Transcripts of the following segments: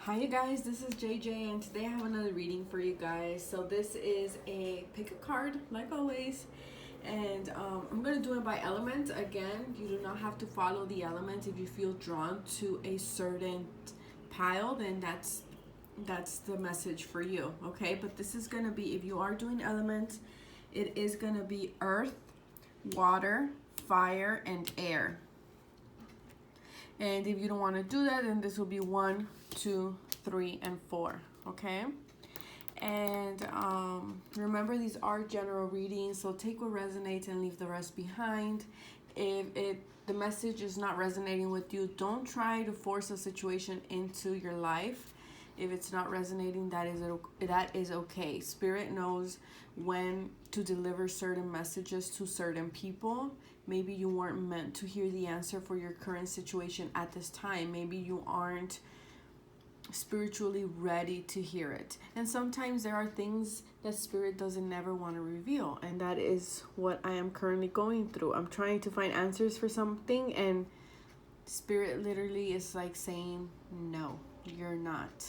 Hi you guys, this is JJ and today I have another reading for you guys. So this is a pick a card like always, and I'm going to do it by element. Again, you do not have to follow the element. If you feel drawn to a certain pile, then that's the message for you, okay? But this is going to be, if you are doing element, it is going to be earth, water, fire, and air. And if you don't want to do that, then this will be 1, 2, 3, and 4. Okay. And remember, these are general readings, so take what resonates and leave the rest behind. If the message is not resonating with you, don't try to force a situation into your life. If it's not resonating, that is okay. Spirit knows when to deliver certain messages to certain people. Maybe you weren't meant to hear the answer for your current situation at this time. Maybe you aren't spiritually ready to hear it. And sometimes there are things that Spirit doesn't never want to reveal. And that is what I am currently going through. I'm trying to find answers for something, and Spirit literally is like saying, no, you're not.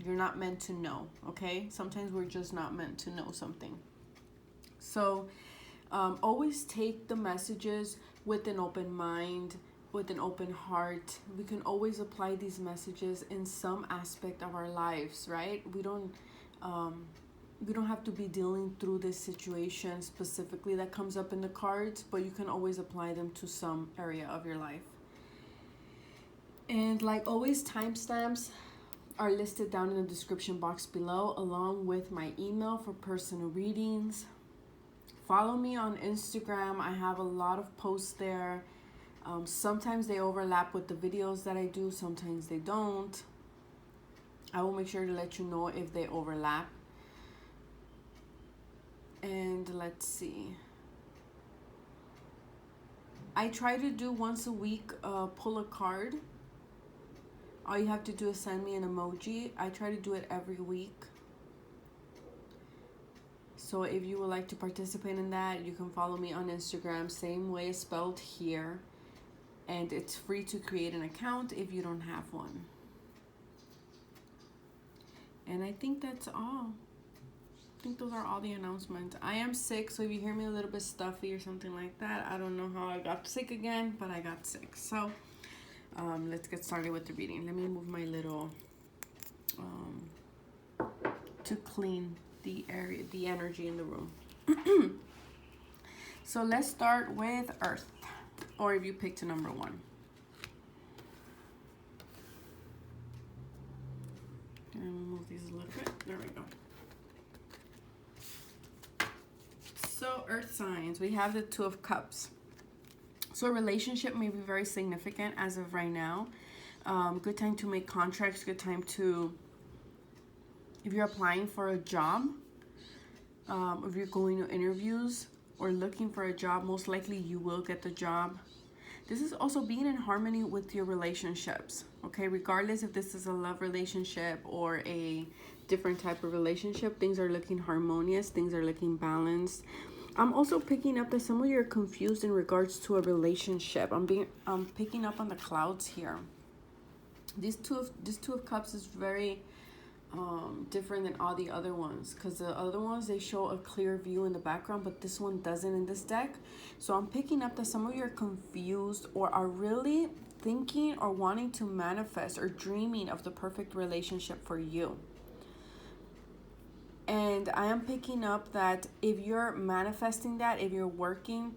You're not meant to know, okay? Sometimes we're just not meant to know something. So always take the messages with an open mind, with an open heart. We can always apply these messages in some aspect of our lives, right? We don't have to be dealing through this situation specifically that comes up in the cards, but you can always apply them to some area of your life. And like always, timestamps are listed down in the description box below, along with my email for personal readings. Follow me on Instagram. I have a lot of posts there. Sometimes they overlap with the videos that I do, sometimes they don't. I will make sure to let you know if they overlap. And let's see. I try to do once a week, pull a card. All you have to do is send me an emoji. I try to do it every week. So if you would like to participate in that, you can follow me on Instagram, same way as spelled here. And it's free to create an account if you don't have one. And I think that's all. I think those are all the announcements. I am sick, so if you hear me a little bit stuffy or something like that, I don't know how I got sick again, but I got sick. So let's get started with the reading. Let me move my little to clean the area, the energy in the room. So let's start with Earth, or if you picked a number 1. And move these a little bit. There we go. So Earth signs, we have the 2 of Cups. So a relationship may be very significant as of right now. Good time to make contracts. Good time to, if you're applying for a job, if you're going to interviews or looking for a job, most likely you will get the job. This is also being in harmony with your relationships, okay? Regardless if this is a love relationship or a different type of relationship, things are looking harmonious, things are looking balanced. I'm also picking up that some of you are confused in regards to a relationship. I'm picking up on the clouds here. This two of Cups is very different than all the other ones, because the other ones, they show a clear view in the background, but this one doesn't in this deck. So I'm picking up that some of you are confused or are really thinking or wanting to manifest or dreaming of the perfect relationship for you. And I am picking up that if you're manifesting that, if you're working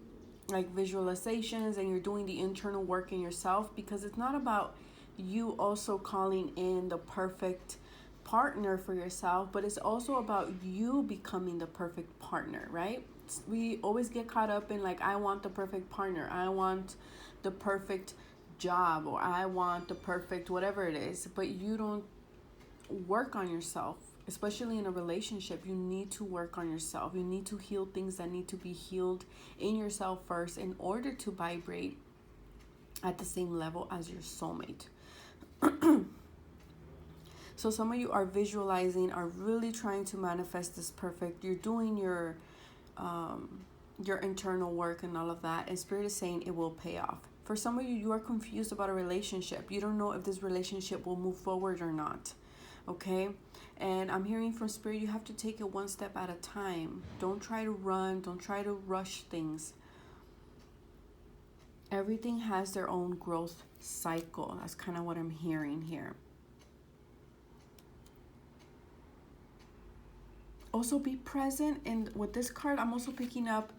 like visualizations and you're doing the internal work in yourself, because it's not about you also calling in the perfect partner for yourself, but it's also about you becoming the perfect partner, right? We always get caught up in like, I want the perfect partner, I want the perfect job, or I want the perfect whatever it is, but you don't work on yourself. Especially in a relationship, you need to work on yourself. You need to heal things that need to be healed in yourself first in order to vibrate at the same level as your soulmate. So some of you are visualizing, are really trying to manifest this perfect. You're doing your internal work and all of that. And Spirit is saying it will pay off. For some of you, you are confused about a relationship. You don't know if this relationship will move forward or not. okay? And I'm hearing from Spirit, you have to take it one step at a time. Don't try to run. Don't try to rush things. Everything has their own growth cycle. That's kind of what I'm hearing here. Also, be present in, with this card, I'm also picking up,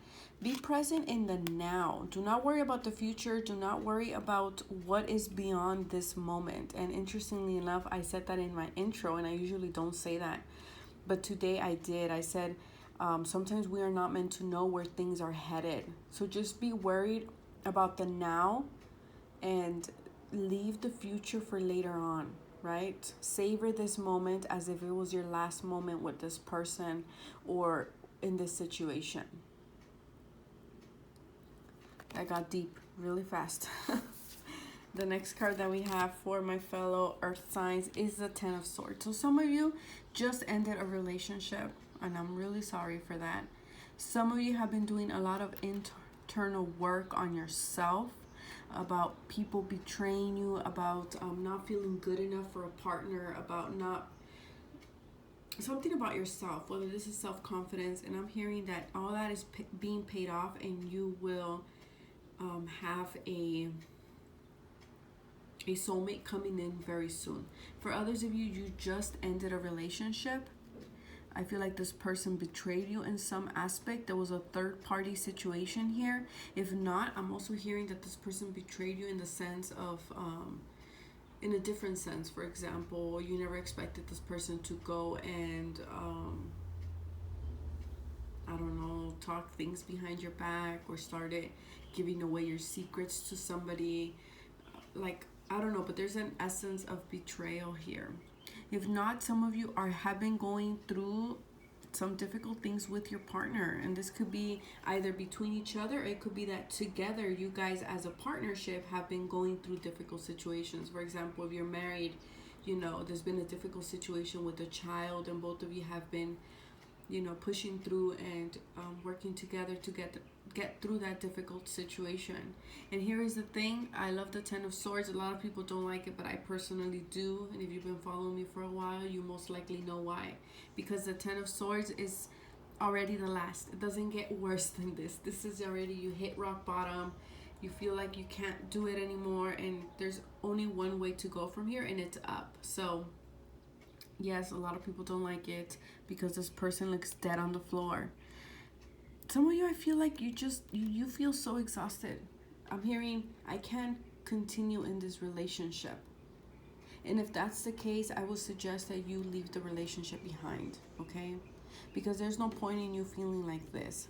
be present in the now. Do not worry about the future. Do not worry about what is beyond this moment. And interestingly enough, I said that in my intro, and I usually don't say that. But today I did. I said, sometimes we are not meant to know where things are headed. So just be worried about the now and leave the future for later on, right? Savor this moment as if it was your last moment with this person or in this situation. I got deep really fast. The next card that we have for my fellow earth signs is the Ten of Swords. So some of you just ended a relationship, and I'm really sorry for that. Some of you have been doing a lot of internal work on yourself, about people betraying you, about not feeling good enough for a partner, about not something about yourself, whether this is self-confidence. And I'm hearing that all that is being paid off, and you will have a soulmate coming in very soon. For others of you, you just ended a relationship. I feel like this person betrayed you in some aspect. There was a third party situation here. If not, I'm also hearing that this person betrayed you in the sense of, in a different sense. For example, you never expected this person to go and, I don't know, talk things behind your back, or started giving away your secrets to somebody. Like, I don't know, but there's an essence of betrayal here. If not, some of you have been going through some difficult things with your partner, and this could be either between each other, or it could be that together you guys as a partnership have been going through difficult situations. For example, if you're married, you know, there's been a difficult situation with a child, and both of you have been, you know, pushing through and working together to get through that difficult situation. And here is the thing, I love the Ten of Swords. A lot of people don't like it, but I personally do. And if you've been following me for a while, you most likely know why. Because the Ten of Swords is already the last. It doesn't get worse than this. This is already, you hit rock bottom. You feel like you can't do it anymore, and there's only one way to go from here, and it's up. So yes, a lot of people don't like it because this person looks dead on the floor. Some of you, I feel like you feel so exhausted. I'm hearing, I can't continue in this relationship. And if that's the case, I would suggest that you leave the relationship behind, okay? Because there's no point in you feeling like this.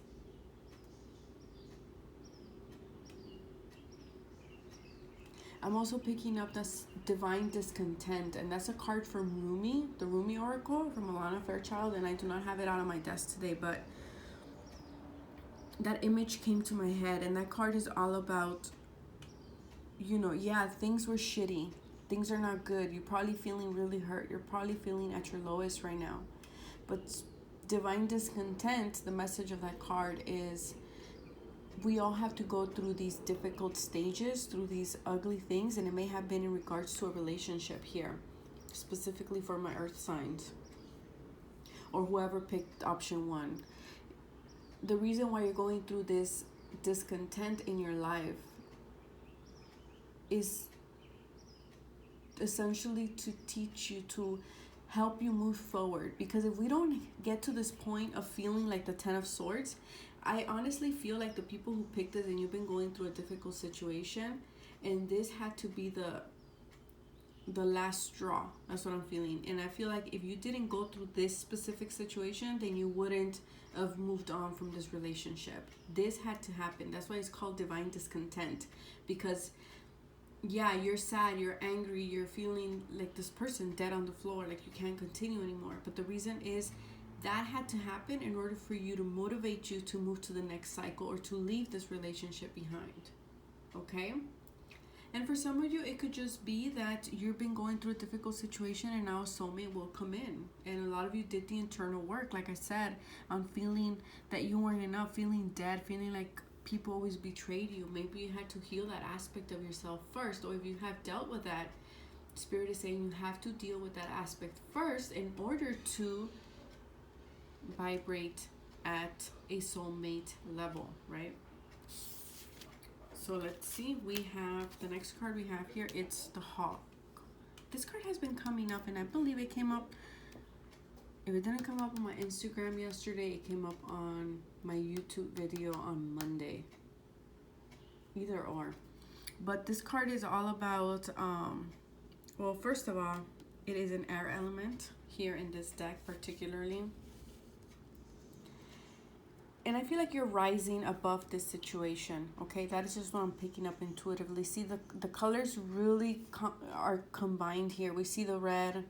I'm also picking up this divine discontent, and that's a card from Rumi, the Rumi Oracle from Alana Fairchild, and I do not have it out on my desk today, but that image came to my head, and that card is all about, you know, yeah, things were shitty. Things are not good. You're probably feeling really hurt. You're probably feeling at your lowest right now. But divine discontent, the message of that card is, we all have to go through these difficult stages, through these ugly things, and it may have been in regards to a relationship here, specifically for my earth signs, or whoever picked option 1. The reason why you're going through this discontent in your life is essentially to teach you, to help you move forward. Because if we don't get to this point of feeling like the Ten of Swords, I honestly feel like the people who picked this, and you've been going through a difficult situation, and this had to be the last straw. That's what I'm feeling. And I feel like if you didn't go through this specific situation, then you wouldn't have moved on from this relationship. This had to happen. That's why it's called divine discontent. Because yeah, you're sad, you're angry, you're feeling like this person dead on the floor, like you can't continue anymore. But the reason is that had to happen in order for you to motivate you to move to the next cycle, or to leave this relationship behind. Okay? And for some of you, it could just be that you've been going through a difficult situation, and now a soulmate will come in. And a lot of you did the internal work, like I said, on feeling that you weren't enough, feeling dead, feeling like people always betrayed you. Maybe you had to heal that aspect of yourself first, or if you have dealt with that, Spirit is saying you have to deal with that aspect first in order to vibrate at a soulmate level, right? So let's see, we have the next card we have here. It's the Hawk. This card has been coming up, and I believe it came up. If it didn't come up on my Instagram yesterday, it came up on my YouTube video on Monday. Either or. But this card is all about, well, first of all, it is an air element here in this deck particularly. And I feel like you're rising above this situation, okay? That is just what I'm picking up intuitively. See, the colors really are combined here. We see the red,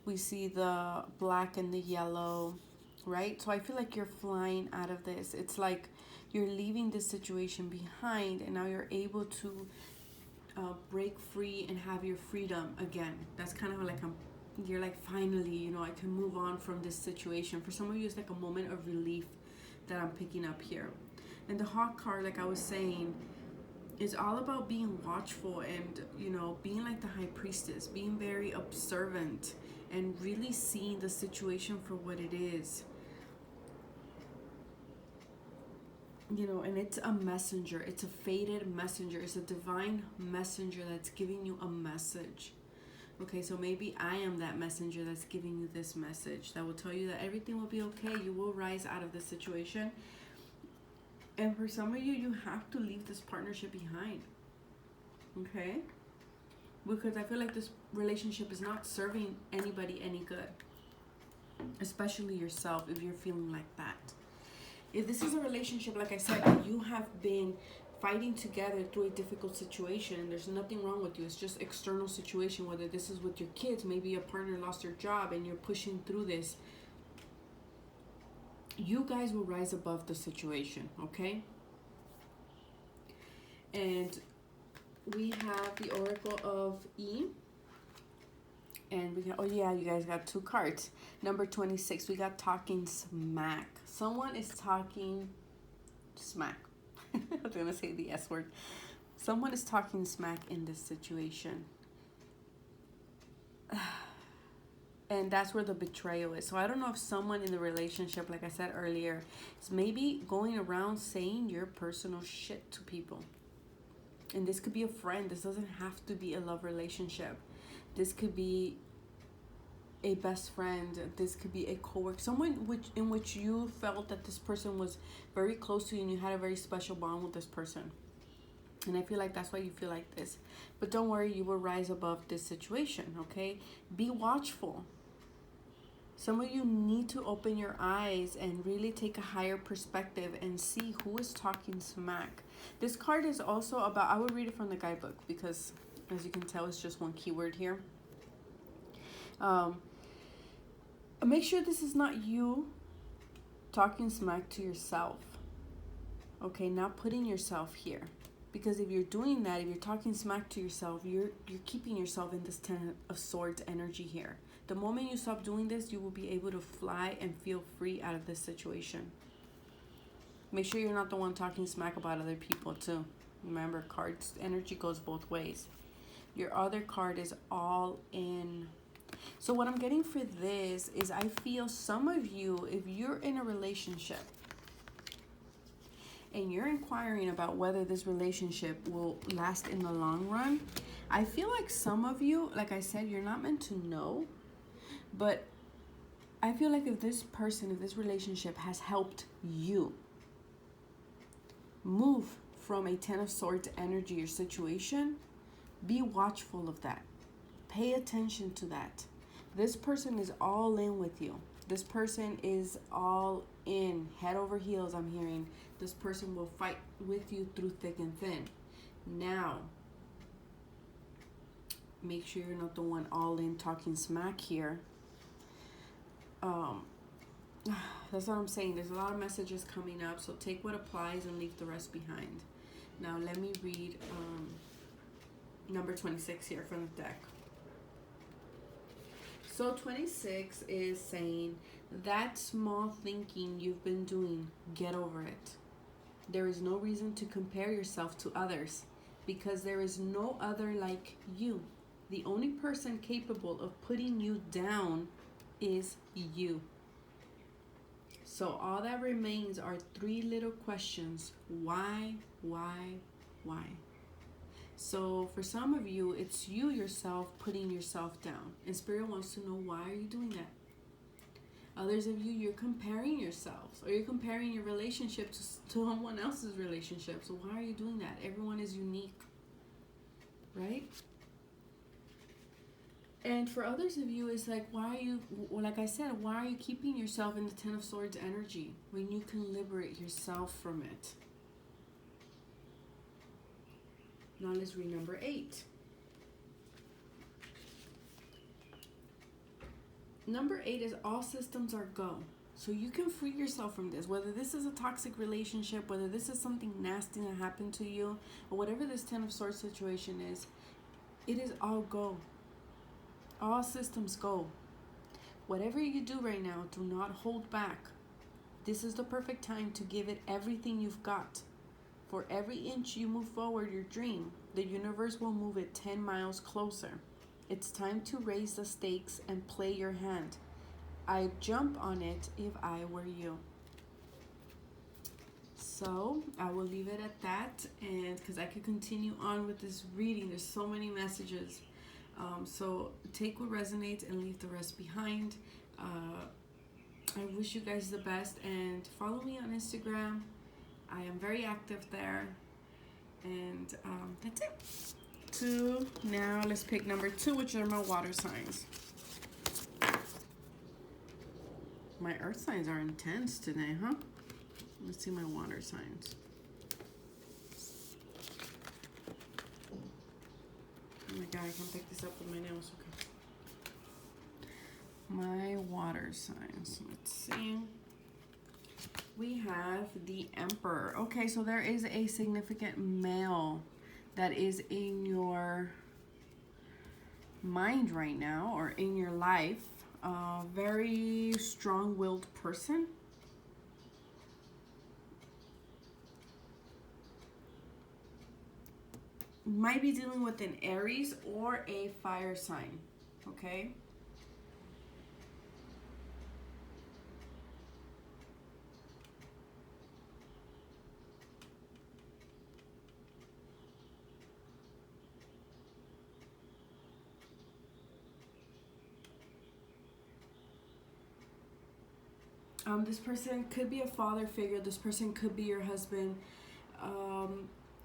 we see the black and the yellow, right? So I feel like you're flying out of this. It's like you're leaving this situation behind, and now you're able to break free and have your freedom again. That's kind of like you're like, finally, you know, I can move on from this situation. For some of you, it's like a moment of relief that I'm picking up here. And the Hawk card, like I was saying, is all about being watchful and, you know, being like the High Priestess, being very observant and really seeing the situation for what it is. You know, and it's a messenger. It's a fated messenger. It's a divine messenger that's giving you a message. Okay, so maybe I am that messenger that's giving you this message that will tell you that everything will be okay. You will rise out of this situation. And for some of you, you have to leave this partnership behind. Okay? Because I feel like this relationship is not serving anybody any good. Especially yourself, if you're feeling like that. If this is a relationship, like I said, you have been fighting together through a difficult situation, and there's nothing wrong with you. It's just external situation, whether this is with your kids, maybe a partner lost their job and you're pushing through this. You guys will rise above the situation, okay? And we have the Oracle of E. And we got, oh yeah, you guys got two cards. Number 26, we got talking smack. Someone is talking smack. I was going to say the S word. Someone is talking smack in this situation. And that's where the betrayal is. So I don't know if someone in the relationship, like I said earlier, is maybe going around saying your personal shit to people. And this could be a friend. This doesn't have to be a love relationship. This could be a best friend. This could be a coworker. Someone in which you felt that this person was very close to you and you had a very special bond with this person. And I feel like that's why you feel like this. But don't worry, you will rise above this situation, okay? Be watchful. Some of you need to open your eyes and really take a higher perspective and see who is talking smack. This card is also about, I would read it from the guidebook because as you can tell, it's just one keyword here. Make sure this is not you talking smack to yourself. Okay, not putting yourself here. Because if you're doing that, if you're talking smack to yourself, you're keeping yourself in this Ten of Swords energy here. The moment you stop doing this, you will be able to fly and feel free out of this situation. Make sure you're not the one talking smack about other people too. Remember, cards energy goes both ways. Your other card is all in. So what I'm getting for this is I feel some of you, if you're in a relationship and you're inquiring about whether this relationship will last in the long run, I feel like some of you, like I said, you're not meant to know, but I feel like if this person, if this relationship has helped you move from a Ten of Swords energy or situation, be watchful of that. Pay attention to that. This person is all in with you. This person is all in, head over heels, I'm hearing. This person will fight with you through thick and thin. Now, make sure you're not the one all in talking smack here. That's what I'm saying. There's a lot of messages coming up, so take what applies and leave the rest behind. Now, let me read number 26 here from the deck. So 26 is saying, that small thinking you've been doing, get over it. There is no reason to compare yourself to others because there is no other like you. The only person capable of putting you down is you. So all that remains are three little questions. Why, why, why? So for some of you, it's you yourself putting yourself down. And Spirit wants to know, why are you doing that? Others of you, you're comparing yourselves, or you're comparing your relationship to someone else's relationship. So why are you doing that? Everyone is unique, right? And for others of you, it's like, why are you, like I said, why are you keeping yourself in the Ten of Swords energy when you can liberate yourself from it? Now let's read number 8. Number 8 is all systems are go. So you can free yourself from this, whether this is a toxic relationship, whether this is something nasty that happened to you, or whatever this Ten of Swords situation is, it is all go. All systems go. Whatever you do right now, do not hold back. This is the perfect time to give it everything you've got. For every inch you move forward your dream, the universe will move it 10 miles closer. It's time to raise the stakes and play your hand. I'd jump on it if I were you. So I will leave it at that, and because I could continue on with this reading, there's so many messages. So take what resonates and leave the rest behind. I wish you guys the best, and follow me on Instagram. I am very active there, and that's it. 2. Now let's pick number 2, which are my water signs. My earth signs are intense today, huh? Let's see my water signs. Oh my god, I can't pick this up with my nails. Okay. My water signs. Let's see. We have the Emperor. Okay, so there is a significant male that is in your mind right now, or in your life. A very strong-willed person. Might be dealing with an Aries or a fire sign, okay? This person could be a father figure. This person could be your husband.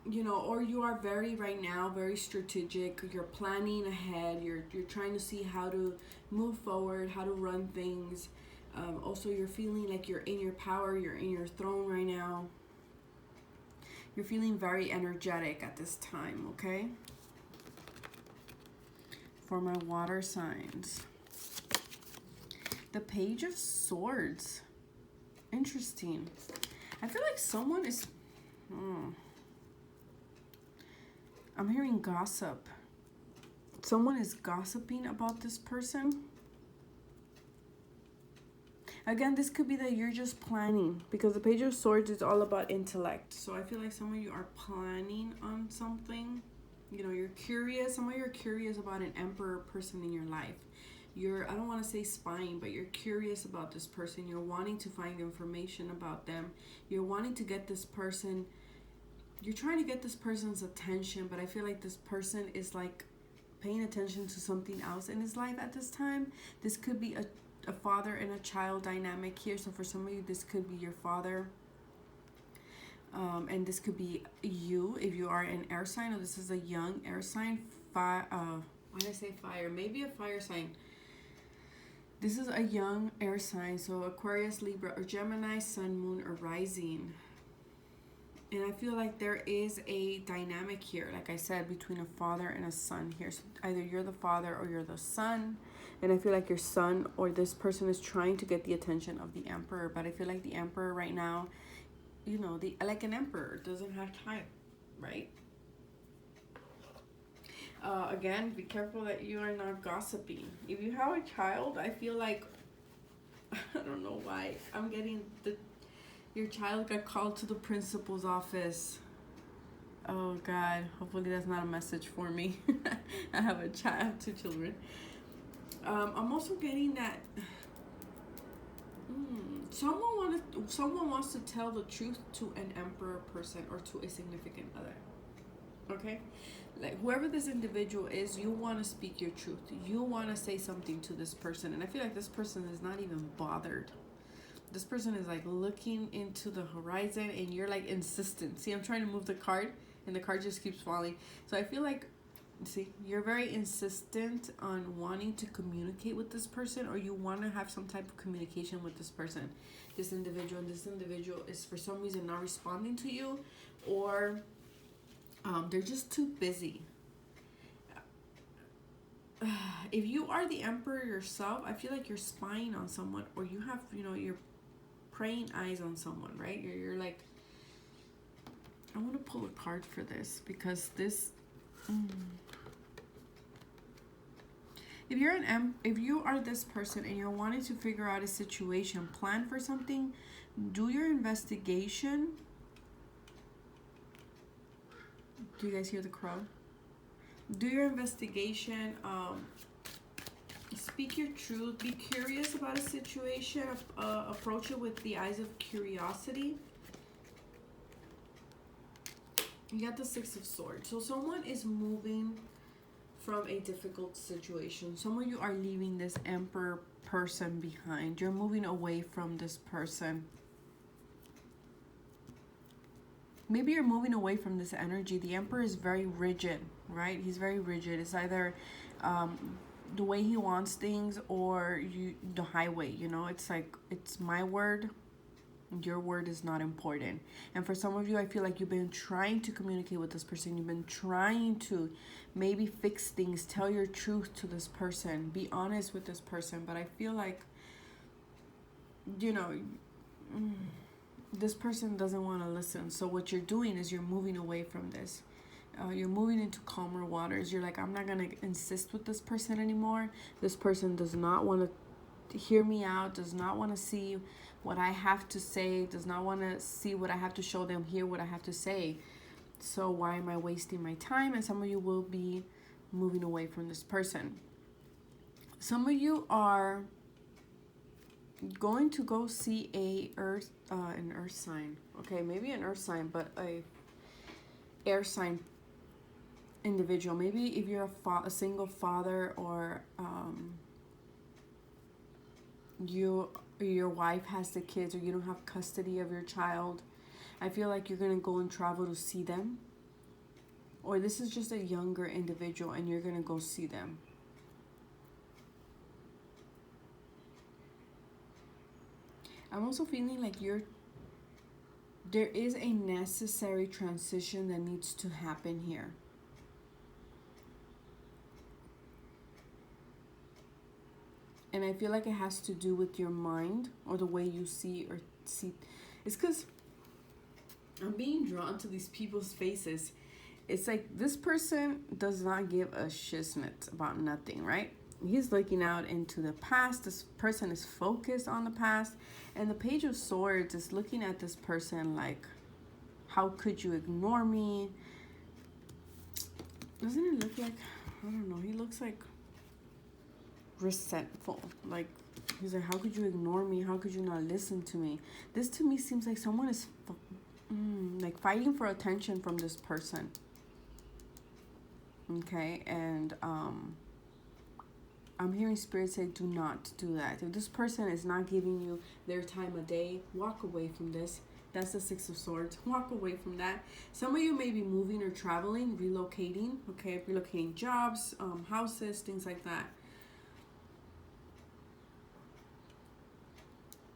You know, or you are right now very strategic. You're planning ahead. You're trying to see how to move forward, how to run things. Also, you're feeling like you're in your power. You're in your throne right now. You're feeling very energetic at this time, okay? For my water signs. The Page of Swords. Interesting. I feel like someone is... I'm hearing gossip. Someone is gossiping about this person. Again, this could be that you're just planning, because the Page of Swords is all about intellect. So I feel like some of you are planning on something. You know, you're curious. Some of you are curious about an Emperor person in your life. You're, I don't want to say spying, but you're curious about this person. You're wanting to find information about them. You're wanting to get this person, you're trying to get this person's attention, but I feel like this person is like paying attention to something else in his life at this time. This could be a father and a child dynamic here. So for some of you, this could be your father. And this could be you if you are an air sign, or this is a young air sign. Why did I say fire? Maybe a fire sign. This is a young air sign, so Aquarius, Libra, or Gemini, Sun, Moon, or Rising. And I feel like there is a dynamic here, like I said, between a father and a son here. So either you're the father or you're the son. And I feel like your son or this person is trying to get the attention of the Emperor. But I feel like the Emperor right now, you know, like an emperor doesn't have time, right? Again, be careful that you are not gossiping. If you have a child, I feel like, I don't know why, I'm getting your child got called to the principal's office. Oh God, hopefully that's not a message for me. I have a child, I have 2 children. I'm also getting that someone wants to tell the truth to an emperor person or to a significant other. Okay? Like whoever this individual is, you want to speak your truth. You want to say something to this person. And I feel like this person is not even bothered. This person is like looking into the horizon and you're like insistent. See, I'm trying to move the card and the card just keeps falling. So I feel like, see, you're very insistent on wanting to communicate with this person, or you want to have some type of communication with this person, this individual. And this individual is for some reason not responding to you, or they're just too busy. If you are the emperor yourself, I feel like you're spying on someone, or you have, you're praying eyes on someone, right? You're like, I want to pull a card for this because this. If you are this person and you're wanting to figure out a situation, plan for something, do your investigation. Do you guys hear the crow? Do your investigation. Speak your truth. Be curious about a situation. Approach it with the eyes of curiosity. You got the 6 of Swords. So someone is moving from a difficult situation. Some of you are leaving this emperor person behind. You're moving away from this person. Maybe you're moving away from this energy. The emperor is very rigid, right? He's very rigid. It's either the way he wants things or the highway, It's like, it's my word. Your word is not important. And for some of you, I feel like you've been trying to communicate with this person. You've been trying to maybe fix things, tell your truth to this person, be honest with this person. But I feel like, this person doesn't want to listen. So what you're doing is you're moving away from this. You're moving into calmer waters. You're like, I'm not going to insist with this person anymore. This person does not want to hear me out, does not want to see what I have to say, does not want to see what I have to show them, hear what I have to say. So why am I wasting my time? And some of you will be moving away from this person. Some of you are going to go see an earth sign. Okay, maybe an earth sign, but a air sign individual. Maybe if you're a single father, or your wife has the kids, or you don't have custody of your child, I feel like you're going to go and travel to see them. Or this is just a younger individual and you're going to go see them. I'm also feeling like there is a necessary transition that needs to happen here. And I feel like it has to do with your mind, or the way you see. It's because I'm being drawn to these people's faces. It's like this person does not give a shiznit about nothing, right? He's looking out into the past. This person is focused on the past. And the Page of Swords is looking at this person like, how could you ignore me? Doesn't it look like, I don't know, he looks like resentful. Like, he's like, how could you ignore me? How could you not listen to me? This to me seems like someone is like fighting for attention from this person. Okay, and I'm hearing Spirit say, do not do that. If this person is not giving you their time of day, walk away from this. That's the 6 of Swords. Walk away from that. Some of you may be moving or traveling, relocating. Okay, relocating jobs, houses, things like that.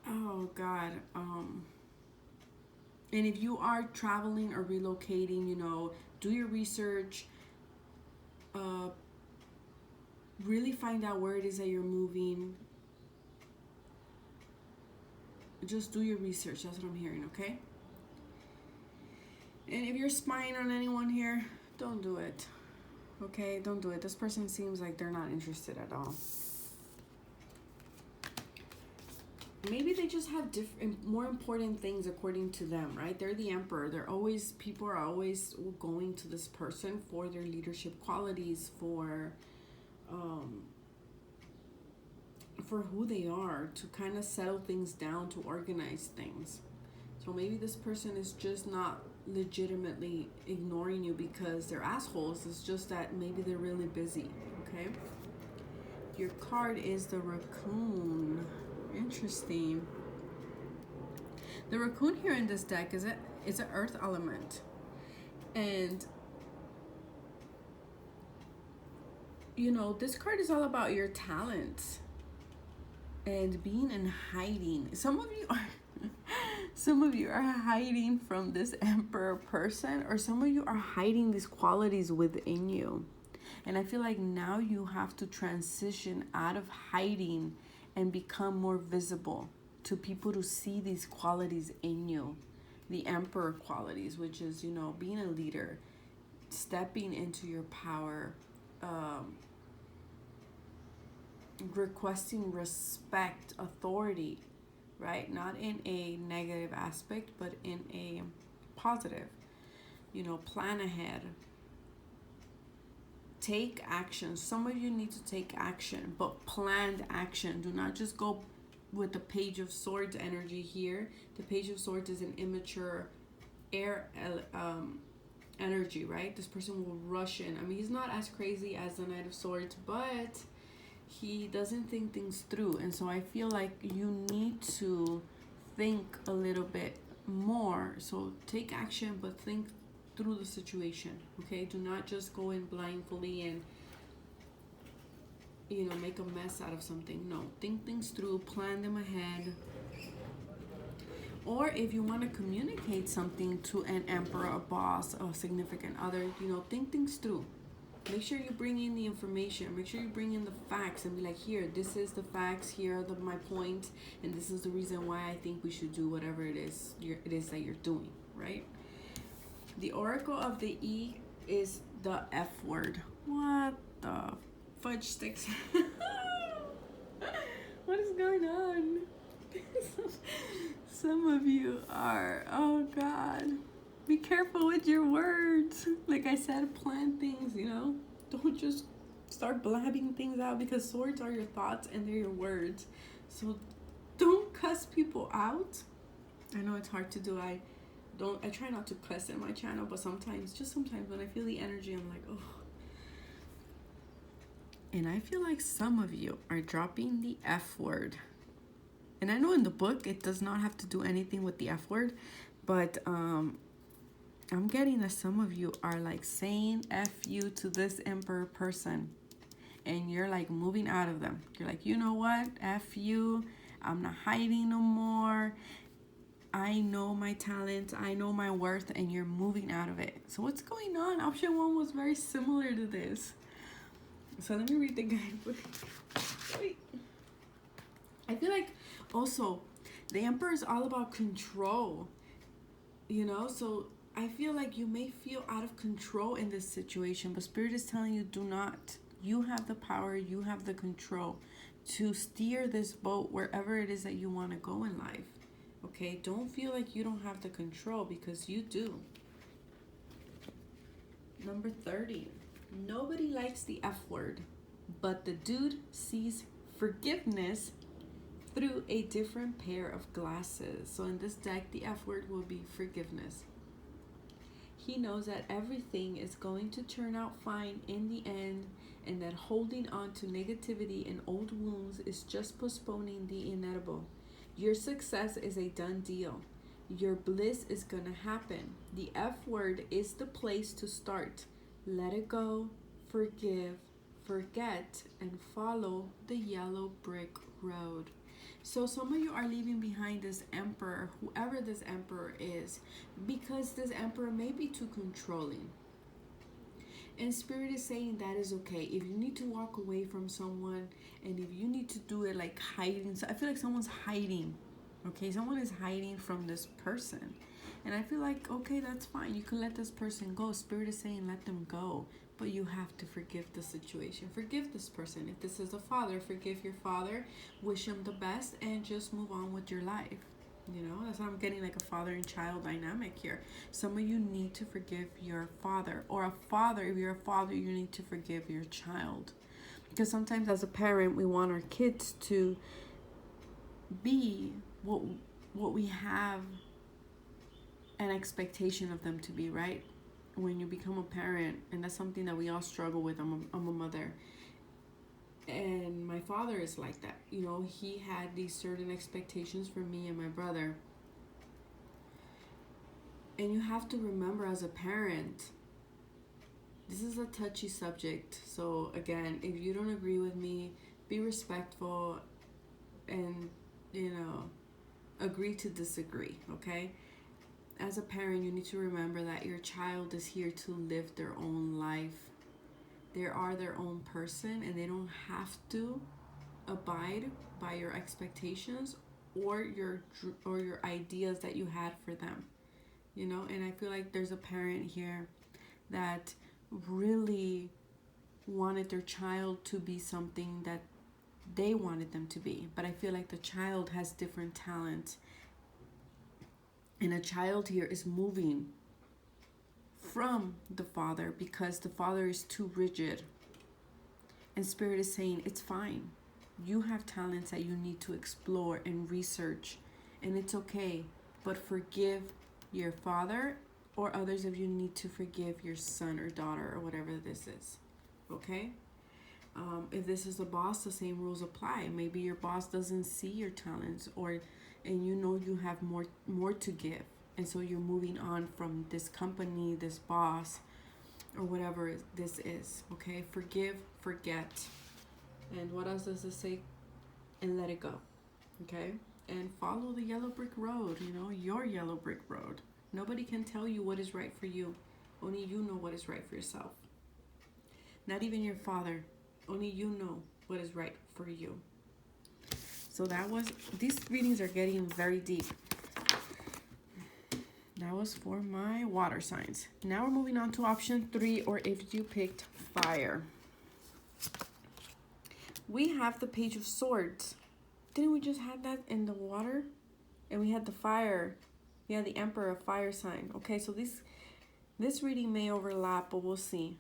Oh, God. And if you are traveling or relocating, do your research. Really find out where it is that you're moving. Just do your research. That's what I'm hearing, okay? And if you're spying on anyone here, don't do it. Okay? Don't do it. This person seems like they're not interested at all. Maybe they might just have different, more important things according to them, right? They're the emperor. People are always going to this person for their leadership qualities, for who they are, to kind of settle things down, to organize things. So maybe this person is just not legitimately ignoring you because they're assholes. It's just that maybe they're really busy, okay? Your card is the raccoon. Interesting. The raccoon here in this deck is an earth element. And you know, this card is all about your talents and being in hiding. Some of you are hiding from this emperor person, or some of you are hiding these qualities within you. And I feel like now you have to transition out of hiding and become more visible to people to see these qualities in you. The emperor qualities, which is, you know, being a leader, stepping into your power, requesting respect, authority, right? Not in a negative aspect, but in a positive. You know, plan ahead. Take action. Some of you need to take action, but planned action. Do not just go with the Page of Swords energy here. The Page of Swords is an immature air energy, right? This person will rush in. I mean, he's not as crazy as the Knight of Swords, but he doesn't think things through. And so I feel like you need to think a little bit more. So take action, but think through the situation, okay? Do not just go in blindly and, you know, make a mess out of something. No, think things through, plan them ahead. Or if you want to communicate something to an emperor, a boss, a significant other, you know, think things through. Make sure you bring in the information. Make sure you bring in the facts and be like, here, this is the facts, here are my points, and this is the reason why I think we should do whatever it is that you're doing, right? The Oracle of the E is the F word. What the fudge sticks? What is going on? Some of you are, oh God. Be careful with your words. Like I said, plan things, you know? Don't just start blabbing things out, because swords are your thoughts and they're your words. So don't cuss people out. I know it's hard to do. I try not to cuss in my channel, but sometimes when I feel the energy, I'm like, oh. And I feel like some of you are dropping the F word. And I know in the book it does not have to do anything with the F word, but I'm getting that some of you are like saying F you to this emperor person, and you're like moving out of them. You're like, you know what? F you. I'm not hiding no more. I know my talents, I know my worth, and you're moving out of it. So what's going on? Option 1 was very similar to this. So let me read the guidebook. Wait. I feel like also the Emperor is all about control, you know? So I feel like you may feel out of control in this situation, but Spirit is telling you, do not. You have the power, you have the control to steer this boat wherever it is that you want to go in life. Okay, don't feel like you don't have the control, because you do. Number 30. Nobody likes the F word, but the dude sees forgiveness through a different pair of glasses. So in this deck, the F word will be forgiveness. He knows that everything is going to turn out fine in the end, and that holding on to negativity and old wounds is just postponing the inevitable. Your success is a done deal. Your bliss is gonna happen. The F word is the place to start. Let it go, forgive, forget, and follow the yellow brick road. So some of you are leaving behind this emperor, whoever this emperor is, because this emperor may be too controlling. And Spirit is saying that is okay. If you need to walk away from someone, and if you need to do it like hiding, so I feel like someone's hiding, okay? Someone is hiding from this person. And I feel like, okay, that's fine. You can let this person go. Spirit is saying let them go. but you have to forgive the situation. Forgive this person. If this is a father, forgive your father, wish him the best, and just move on with your life. You know, that's how I'm getting like a father and child dynamic here. Some of you need to forgive your father, or a father, if you're a father, you need to forgive your child. Because sometimes as a parent, we want our kids to be what we have an expectation of them to be, right? When you become a parent, and that's something that we all struggle with. I'm a mother, and my father is like that. You know, he had these certain expectations for me and my brother, and you have to remember as a parent, this is a touchy subject. So again, if you don't agree with me, be respectful and, you know, agree to disagree, okay? As a parent, you need to remember that your child is here to live their own life. They are their own person, and they don't have to abide by your expectations or your ideas that you had for them. You know, and I feel like there's a parent here that really wanted their child to be something that they wanted them to be, but I feel like the child has different talents. And a child here is moving from the father because the father is too rigid. And Spirit is saying, it's fine. You have talents that you need to explore and research. And it's okay. But forgive your father, or others of you need to forgive your son or daughter or whatever this is. Okay? If this is a boss, the same rules apply. Maybe your boss doesn't see your talents, and you know you have more to give, and so you're moving on from this company, this boss, or whatever this is. Okay, forgive, forget, and what else does it say? And let it go. Okay, and follow the yellow brick road. You know, your yellow brick road. Nobody can tell you what is right for you. Only you know what is right for yourself. Not even your father. Only you know what is right for you. So these readings are getting very deep. That was for my water signs. Now we're moving on to option 3, or if you picked fire. We have the Page of Swords. Didn't we just have that in the water? And we had the fire. We had the Emperor of Fire sign. Okay, so this reading may overlap, but we'll see.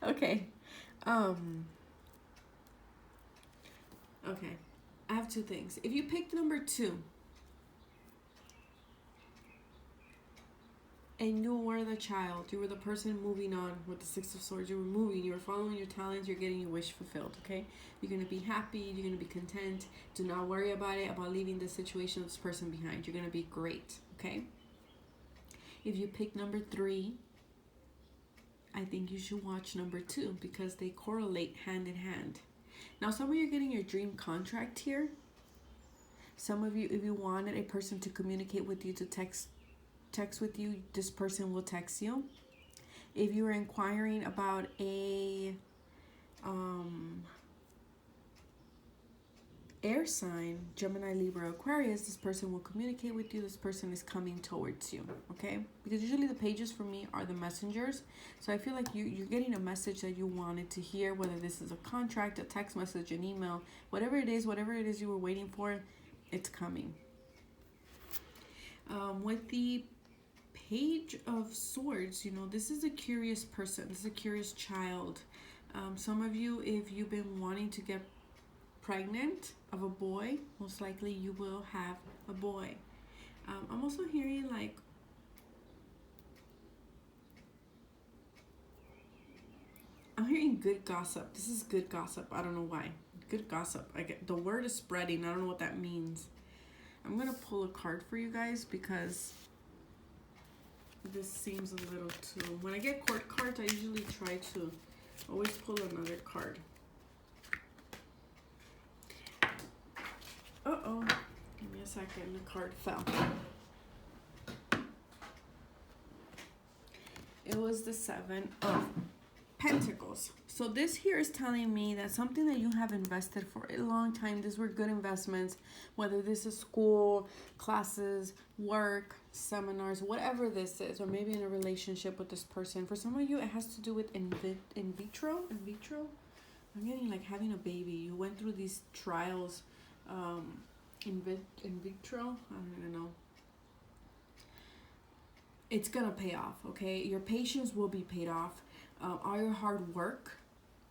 Okay. Okay. I have 2 things. If you picked number 2 and you were the child, you were the person moving on with the 6 of Swords, you were moving, you were following your talents, you're getting your wish fulfilled, okay? You're going to be happy, you're going to be content. Do not worry about leaving this situation of this person behind. You're going to be great, okay? If you pick number 3, I think you should watch number 2 because they correlate hand in hand. Now, some of you are getting your dream contract here. Some of you, if you wanted a person to communicate with you, to text with you, this person will text you. If you are inquiring about a air sign, Gemini, Libra, Aquarius, this person will communicate with you. This person is coming towards you, okay? Because usually the pages for me are the messengers. So I feel like you're getting a message that you wanted to hear, whether this is a contract, a text message, an email, whatever it is you were waiting for, it's coming. With the Page of Swords, you know, this is a curious person. This is a curious child. Some of you, if you've been wanting to get pregnant of a boy, most likely you will have a boy. I'm also hearing like I'm hearing good gossip. This is good gossip. I don't know why. Good gossip. The word is spreading. I don't know what that means. I'm gonna pull a card for you guys because this seems a little too. When I get court cards, I usually try to always pull another card. Uh-oh. Give me a second. The card fell. It was the 7 of Pentacles. So this here is telling me that something that you have invested for a long time, these were good investments, whether this is school, classes, work, seminars, whatever this is, or maybe in a relationship with this person. For some of you, it has to do with in vitro. I'm getting like having a baby. You went through these trials, in vitro. I don't even know. It's gonna pay off, okay? Your patience will be paid off. All your hard work,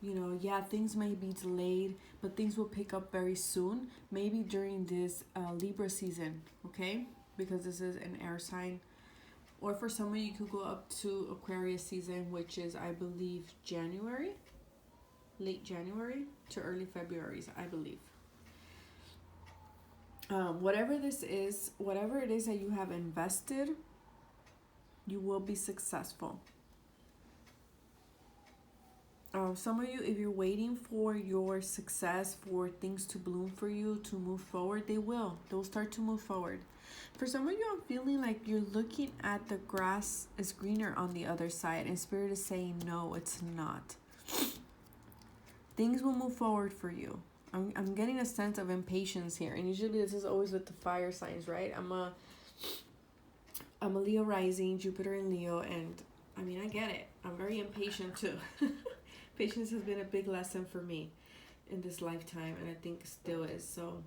you know, yeah, things may be delayed, but things will pick up very soon. Maybe during this Libra season, okay? Because this is an air sign. Or for some of you, could go up to Aquarius season, which is, I believe, January. Late January to early February, I believe. Whatever this is, whatever it is that you have invested, you will be successful. Some of you, if you're waiting for your success, for things to bloom for you, to move forward, they will. They'll start to move forward. For some of you, I'm feeling like you're looking at the grass is greener on the other side, and Spirit is saying, no, it's not. Things will move forward for you. I'm getting a sense of impatience here, and usually this is always with the fire signs, right? I'm a Leo rising, Jupiter in Leo, and I mean, I get it. I'm very impatient too. Patience has been a big lesson for me in this lifetime, and I think still is. So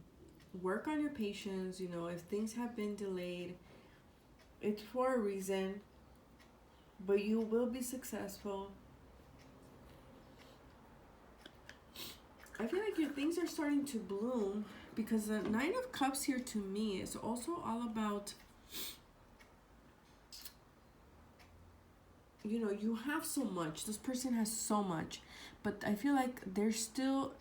work on your patience. You know, if things have been delayed, it's for a reason, but you will be successful. I feel like your things are starting to bloom, because the Nine of Cups here to me is also all about, you know, you have so much. This person has so much, but I feel like there's still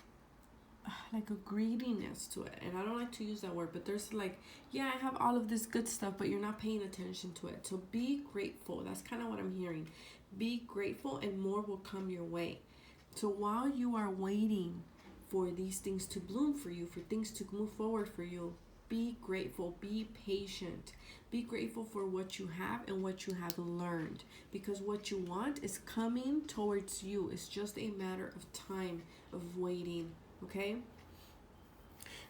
like a greediness to it. And I don't like to use that word, but there's like, yeah, I have all of this good stuff, but you're not paying attention to it. So be grateful. That's kind of what I'm hearing. Be grateful, and more will come your way. So while you are waiting for these things to bloom for you, for things to move forward for you, be grateful, be patient, be grateful for what you have and what you have learned, because what you want is coming towards you. It's just a matter of time, of waiting, okay?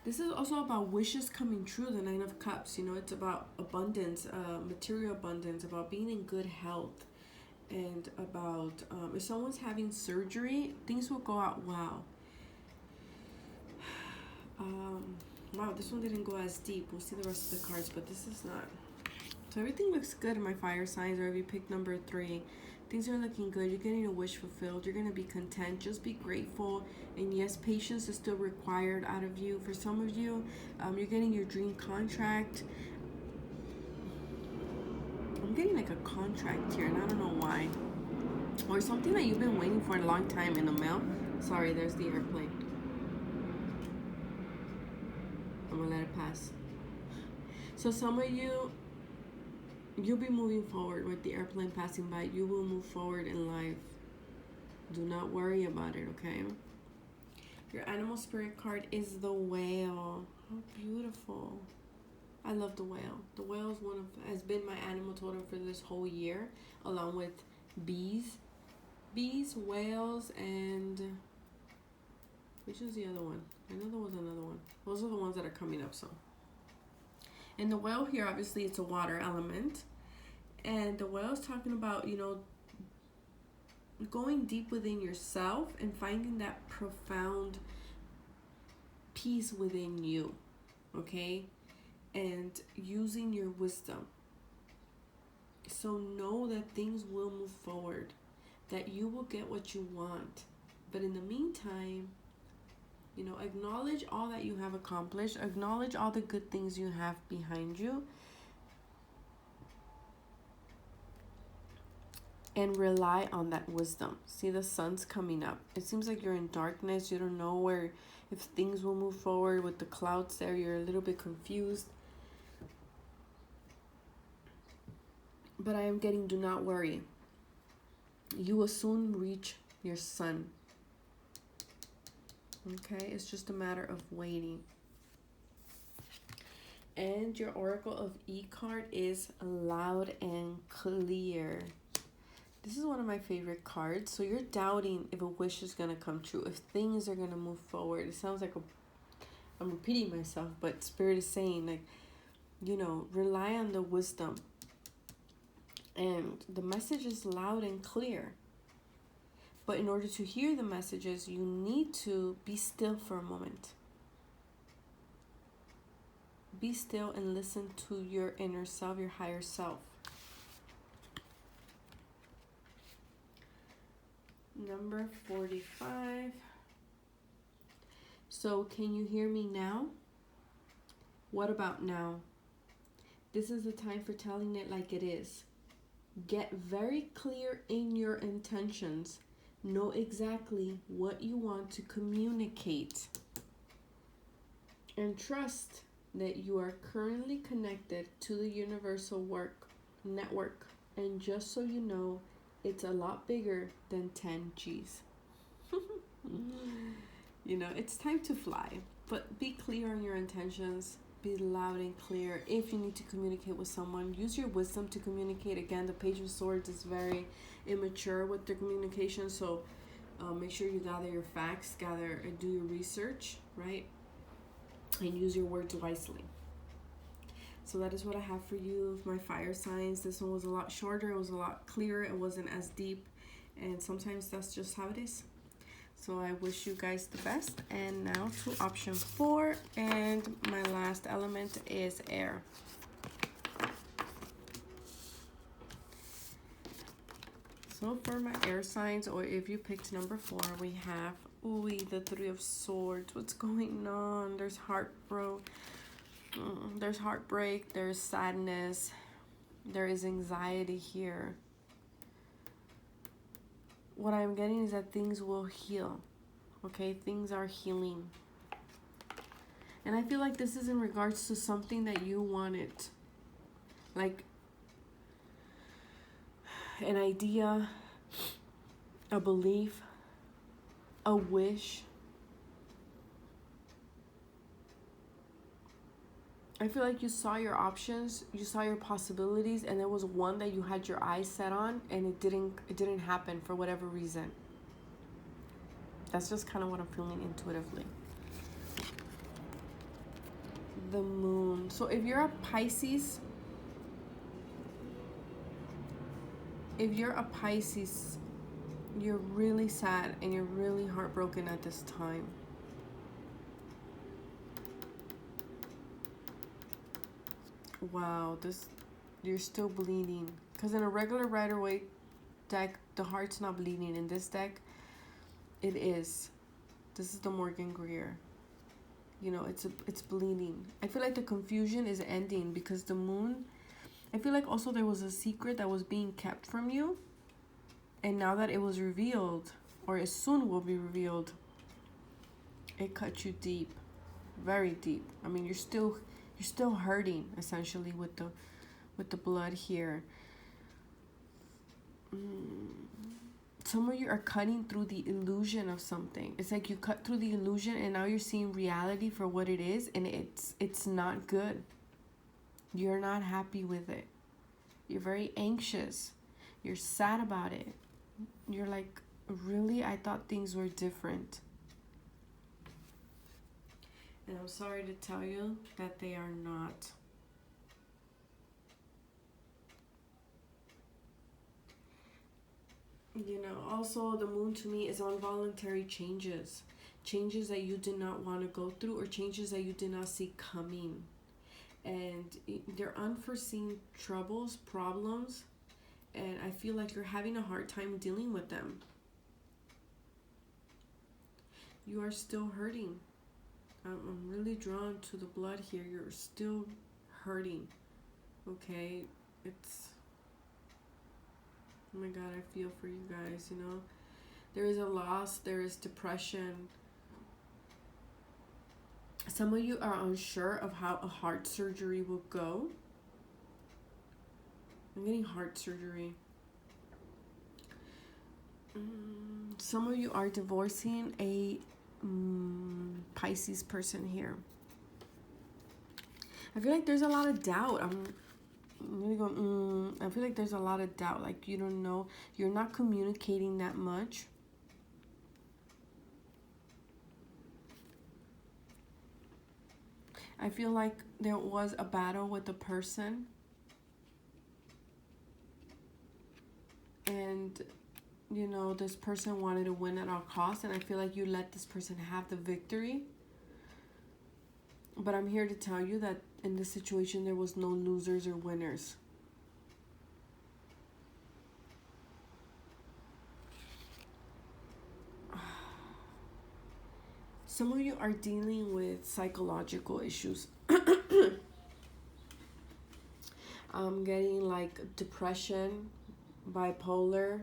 This is also about wishes coming true, the Nine of Cups. You know, it's about abundance, material abundance, about being in good health, and about if someone's having surgery, things will go out wow. Wow, this one didn't go as deep. We'll see the rest of the cards, but this is not. So everything looks good in my fire signs, or if you pick number 3, things are looking good. You're getting a wish fulfilled. You're going to be content. Just be grateful. And yes, patience is still required out of you. For some of you, you're getting your dream contract. I'm getting like a contract here, and I don't know why. Or something that you've been waiting for a long time in the mail. Sorry, there's the airplane. I'm gonna let it pass. So some of you, you'll be moving forward with the airplane passing by. You will move forward in life. Do not worry about it, okay? Your animal spirit card is the whale. How beautiful. I love the whale. The whale is has been my animal totem for this whole year, along with bees, whales, and which is the other one? I know there was another one. Those are the ones that are coming up. So, and the whale here, obviously, it's a water element, and the whale is talking about, you know, going deep within yourself and finding that profound peace within you, okay, and using your wisdom. So know that things will move forward, that you will get what you want, but in the meantime, you know, acknowledge all that you have accomplished. Acknowledge all the good things you have behind you. And rely on that wisdom. See, the sun's coming up. It seems like you're in darkness. You don't know if things will move forward with the clouds there. You're a little bit confused. But I am getting, do not worry. You will soon reach your sun. Okay, it's just a matter of waiting. And your Oracle of E card is loud and clear. This is one of my favorite cards. So you're doubting if a wish is going to come true, if things are going to move forward. It sounds like I'm repeating myself, but Spirit is saying, like, you know, rely on the wisdom. And the message is loud and clear. But in order to hear the messages, you need to be still for a moment. Be still and listen to your inner self, your higher self. Number 45. So, can you hear me now? What about now? This is the time for telling it like it is. Get very clear in your intentions. Know exactly what you want to communicate. And trust that you are currently connected to the universal network. And just so you know, it's a lot bigger than 10 G's. You know, it's time to fly. But be clear on your intentions. Be loud and clear. If you need to communicate with someone, use your wisdom to communicate. Again, the Page of Swords is very immature with their communication. So make sure you gather your facts, do your research, right? And use your words wisely. So that is what I have for you, my fire signs. This one was a lot shorter. It was a lot clearer. It wasn't as deep. And sometimes that's just how it is. So I wish you guys the best. And now to option 4. And my last element is air. So for my air signs, or if you picked number 4, we have, the 3 of Swords. What's going on? There's there's heartbreak, there's sadness, there is anxiety here. What I'm getting is that things will heal. Okay, things are healing. And I feel like this is in regards to something that you wanted. Like an idea, a belief, a wish. I feel like you saw your options, you saw your possibilities, and there was one that you had your eyes set on, and it didn't happen for whatever reason. That's just kind of what I'm feeling intuitively. The Moon. So if you're a Pisces, you're really sad and you're really heartbroken at this time. Wow, you're still bleeding. Because in a regular Rider-Waite deck, the heart's not bleeding. In this deck, it is. This is the Morgan Greer. You know, it's bleeding. I feel like the confusion is ending because the Moon, I feel like also there was a secret that was being kept from you. And now that it was revealed, or it soon will be revealed, it cut you deep. Very deep. I mean, you're still hurting essentially with the blood here. Some of you are cutting through the illusion of something. It's like you cut through the illusion and now you're seeing reality for what it is, and it's not good. You're not happy with it. You're very anxious. You're sad about it. You're like, really? I thought things were different. And I'm sorry to tell you that they are not. You know, also the Moon to me is involuntary changes. Changes that you did not want to go through, or changes that you did not see coming. And they're unforeseen troubles, problems, and I feel like you're having a hard time dealing with them. You are still hurting. I'm really drawn to the blood here. You're still hurting. Okay? Oh my God, I feel for you guys, you know? There is a loss. There is depression. Some of you are unsure of how a heart surgery will go. I'm getting heart surgery. Some of you are divorcing a Pisces person here. I feel like there's a lot of doubt. I'm really going, I feel like there's a lot of doubt. Like, you don't know. You're not communicating that much. I feel like there was a battle with the person. And, you know, this person wanted to win at all costs. And I feel like you let this person have the victory. But I'm here to tell you that in this situation, there was no losers or winners. Some of you are dealing with psychological issues. I'm getting like depression, bipolar.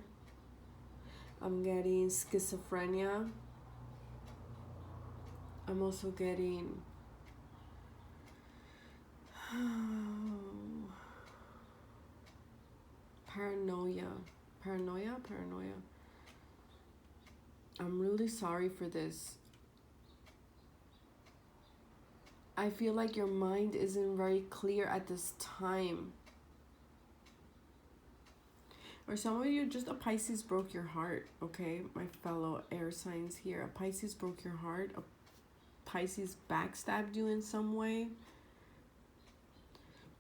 I'm getting schizophrenia. I'm also getting paranoia. I'm really sorry for this. I feel like your mind isn't very clear at this time. Or some of you, just a Pisces broke your heart, okay? My fellow air signs here. A Pisces broke your heart. A Pisces backstabbed you in some way.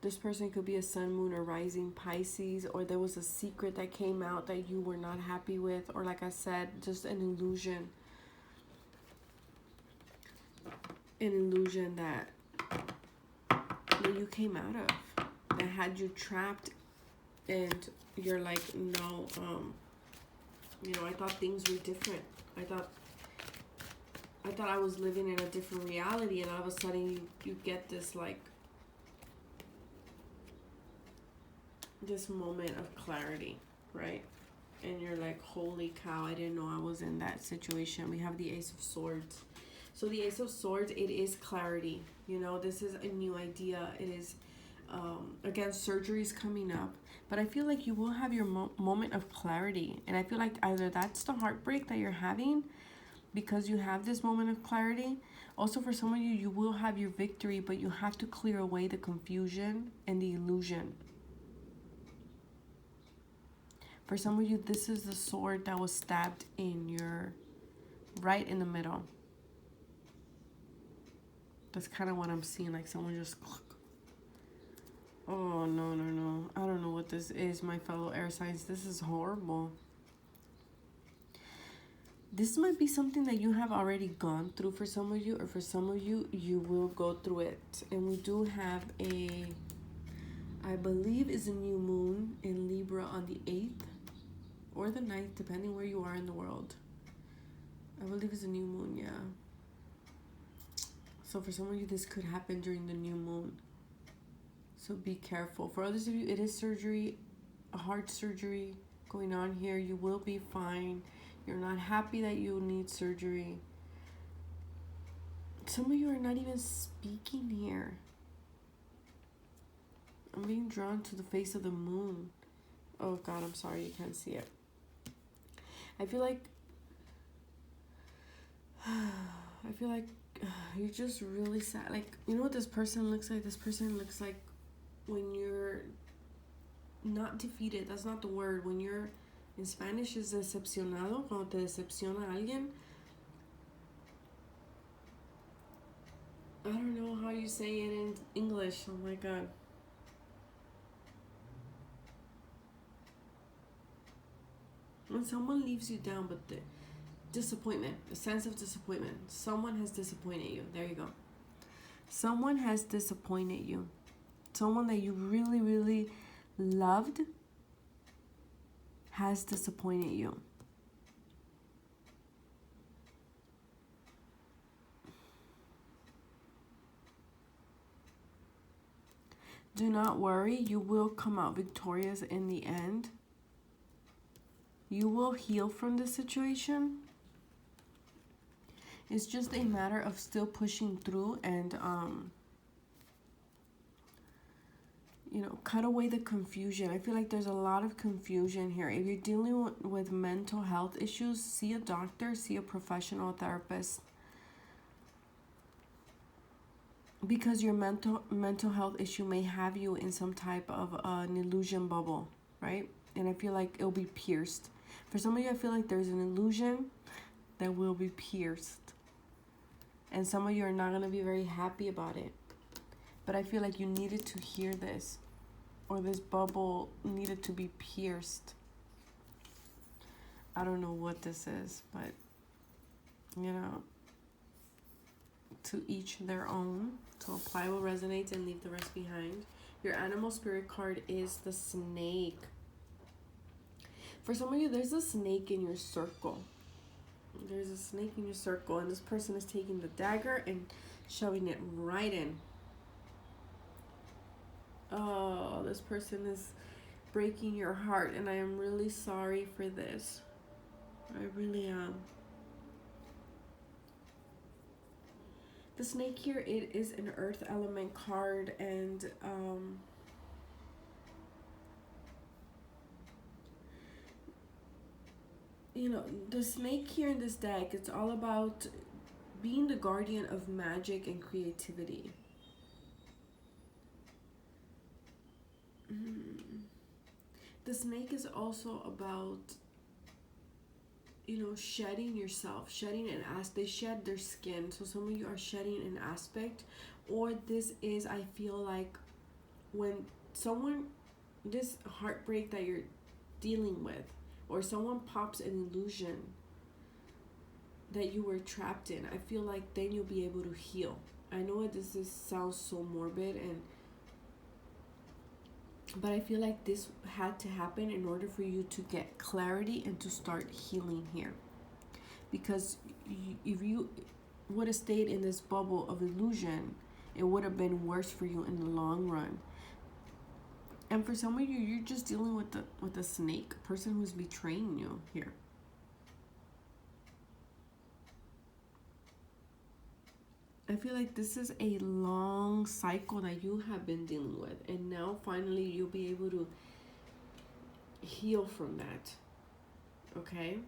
This person could be a sun, moon, or rising Pisces, or there was a secret that came out that you were not happy with, or like I said, just an illusion. An illusion that you came out of, that had you trapped, and you're like, no, you know, I thought things were different. I thought I was living in a different reality, and all of a sudden you get this like this moment of clarity, right? And you're like, holy cow, I didn't know I was in that situation. We have the Ace of Swords. So the Ace of Swords, it is clarity. You know, this is a new idea. It is, again, surgery is coming up. But I feel like you will have your moment of clarity. And I feel like either that's the heartbreak that you're having because you have this moment of clarity. Also, for some of you, you will have your victory, but you have to clear away the confusion and the illusion. For some of you, this is the sword that was stabbed in your, right in the middle. That's kind of what I'm seeing, like someone just, oh, no. I don't know what this is, my fellow air signs. This is horrible. This might be something that you have already gone through for some of you, or for some of you, you will go through it. And we do have a, I believe is a new moon in Libra on the 8th or the 9th, depending where you are in the world. I believe it's a new moon, yeah. So for some of you, this could happen during the new moon. So be careful. For others of you, it is surgery, a heart surgery going on here. You will be fine. You're not happy that you need surgery. Some of you are not even speaking here. I'm being drawn to the face of the moon. Oh God, I'm sorry, you can't see it. I feel like you're just really sad. Like, you know what this person looks like? This person looks like when you're not defeated. That's not the word. When you're, in Spanish is decepcionado. Cuando te decepciona alguien. I don't know how you say it in English. Oh my God. When someone leaves you down, but the disappointment, a sense of disappointment. Someone has disappointed you. There you go. Someone has disappointed you. Someone that you really, really loved has disappointed you. Do not worry. You will come out victorious in the end. You will heal from this situation. It's just a matter of still pushing through and, you know, cut away the confusion. I feel like there's a lot of confusion here. If you're dealing with mental health issues, see a doctor, see a professional therapist. because your mental health issue may have you in some type of an illusion bubble, right? And I feel like it'll be pierced. For some of you, I feel like there's an illusion that will be pierced. And some of you are not going to be very happy about it. But I feel like you needed to hear this, or this bubble needed to be pierced. I don't know what this is, but, you know, to each their own. So apply what resonates and leave the rest behind. Your animal spirit card is the snake. For some of you, there's a snake in your circle. There's a snake in your circle, and this person is taking the dagger and shoving it right in. Oh, this person is breaking your heart, and I am really sorry for this. I really am. The snake here, it is an earth element card, and you know, the snake here in this deck, it's all about being the guardian of magic and creativity. The snake is also about, you know, shedding yourself, shedding an aspect. They shed their skin. So some of you are shedding an aspect, or this is, I feel like, when someone, this heartbreak that you're dealing with, or someone pops an illusion that you were trapped in, I feel like then you'll be able to heal. I know this sounds so morbid, but I feel like this had to happen in order for you to get clarity and to start healing here. Because if you would have stayed in this bubble of illusion, it would have been worse for you in the long run. And for some of you, you're just dealing with a snake, a person who's betraying you here. I feel like this is a long cycle that you have been dealing with, and now finally you'll be able to heal from that. Okay?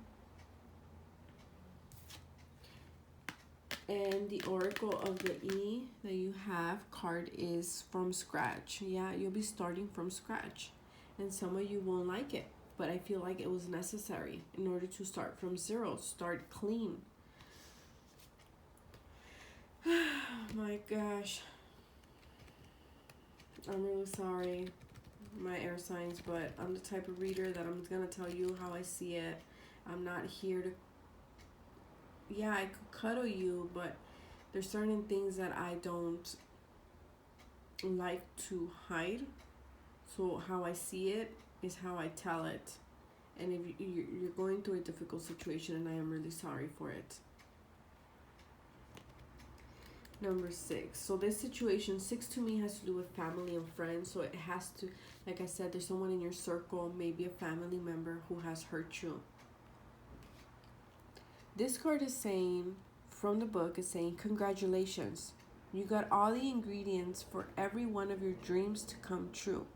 And the Oracle of the E that you have card is from scratch. Yeah, you'll be starting from scratch. And some of you won't like it, but I feel like it was necessary in order to start from zero, start clean. My gosh. I'm really sorry, my air signs, but I'm the type of reader that I'm going to tell you how I see it. I'm not here to... Yeah, I could cuddle you, but there's certain things that I don't like to hide. So how I see it is how I tell it. And if you're going through a difficult situation, and I am really sorry for it. Number 6. So this situation, 6 to me has to do with family and friends. So it has to, like I said, there's someone in your circle, maybe a family member who has hurt you. This card is saying, from the book, is saying, congratulations. You got all the ingredients for every one of your dreams to come true.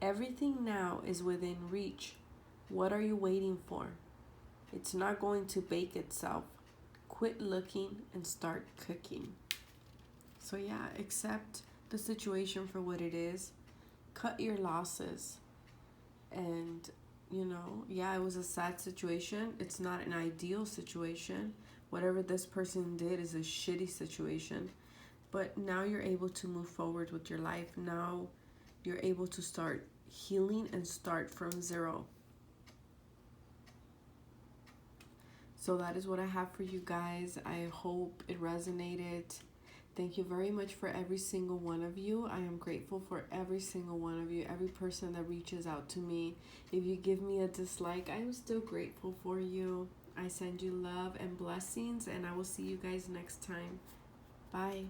Everything now is within reach. What are you waiting for? It's not going to bake itself. Quit looking and start cooking. So yeah, accept the situation for what it is. Cut your losses. And, you know, yeah, it was a sad situation. It's not an ideal situation. Whatever this person did is a shitty situation. But now you're able to move forward with your life. Now you're able to start healing and start from zero. So that is what I have for you guys. I hope it resonated. Thank you very much for every single one of you. I am grateful for every single one of you, every person that reaches out to me. If you give me a dislike, I am still grateful for you. I send you love and blessings, and I will see you guys next time. Bye.